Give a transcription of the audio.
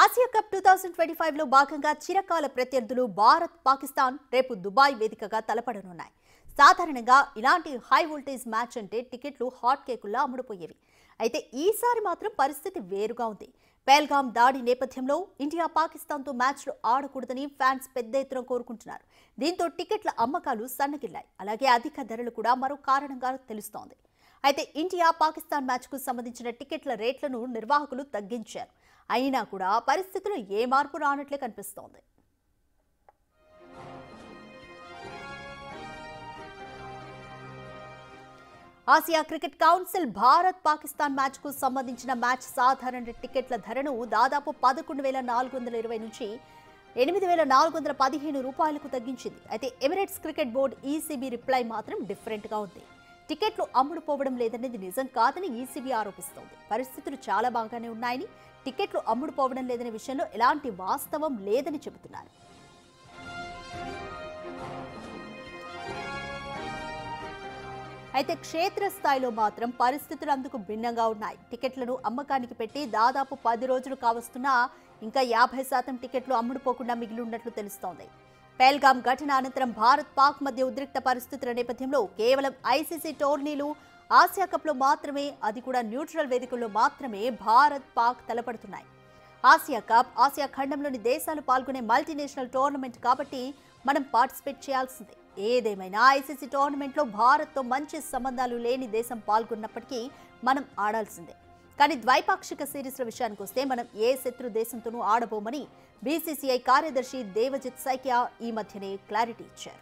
Asia cup 2025 లో భాగంగా చిరకాల ప్రత్యర్థులు భారత్ పాకిస్తాన్ రేపు దుబాయ్ వేదికగా తలపడనున్నాయి. సాధారణంగా ఇలాంటి హై వోల్టేజ్ మ్యాచ్ అంటే టికెట్లు హాట్ కేకుల్లా అమ్ముడుపోయేవి. అయితే ఈసారి మాత్రం పరిస్థితి వేరుగా ఉంది. పహల్గామ్ దాడి నేపథ్యంలో ఇండియా పాకిస్తాన్తో మ్యాచ్లు ఆడకూడదని ఫ్యాన్స్ పెద్ద ఎత్తున కోరుకుంటున్నారు. దీంతో టికెట్ల అమ్మకాలు సన్నగిల్లాయి. అలాగే అధిక ధరలు కూడా మరో కారణంగా తెలుస్తోంది. అయితే ఇండియా పాకిస్తాన్ మ్యాచ్కు సంబంధించిన టికెట్ల రేట్లను నిర్వాహకులు తగ్గించారు. అయినా కూడా పరిస్థితులు ఏ మార్పు రానట్లే కనిపిస్తోంది. Asia cricket council Bharat Pakistan మ్యాచ్కు సంబంధించిన మ్యాచ్ సాధారణ టికెట్ల ధరను దాదాపు 11,420 నుంచి 8,415 రూపాయలకు తగ్గించింది. అయితే Emirates cricket board ECB reply మాత్రం డిఫరెంట్గా ఉంది. టికెట్లు అమ్ముడుపోవడం లేదనేది నిజం కాదని ఈసీబీ ఆరోపిస్తోంది. పరిస్థితులు చాలా బాగానే ఉన్నాయని, టికెట్లు అమ్ముడుపోవడం లేదనే విషయంలో ఎలాంటి వాస్తవం లేదని చెబుతున్నారు. అయితే క్షేత్రస్థాయిలో మాత్రం పరిస్థితులు అందుకు భిన్నంగా ఉన్నాయి. టికెట్లను అమ్మకానికి పెట్టి దాదాపు 10 రోజులు కావస్తున్నా ఇంకా 50% టికెట్లు అమ్ముడుపోకుండా మిగిలి ఉన్నట్లు తెలుస్తోంది. పహల్గామ్ ఘటన అనంతరం భారత్ పాక్ మధ్య ఉద్రిక్త పరిస్థితుల నేపథ్యంలో కేవలం ఐసీసీ టోర్నీలు, ఆసియా కప్లో మాత్రమే, అది కూడా న్యూట్రల్ వేదికల్లో మాత్రమే భారత్ పాక్ తలపడుతున్నాయి. ఆసియా కప్ ఆసియా ఖండంలోని దేశాలు పాల్గొనే మల్టీనేషనల్ టోర్నమెంట్ కాబట్టి మనం పార్టిసిపేట్ చేయాల్సిందే. ఏదేమైనా ఐసీసీ టోర్నమెంట్లో భారత్తో మంచి సంబంధాలు లేని దేశం పాల్గొన్నప్పటికీ మనం ఆడాల్సిందే. కానీ ద్వైపాక్షిక సిరీస్ల విషయానికి వస్తే మనం ఏ శత్రు దేశంతోనూ ఆడబోమని బీసీసీఐ కార్యదర్శి దేవజిత్ సైకియా ఈ మధ్యనే క్లారిటీ ఇచ్చారు.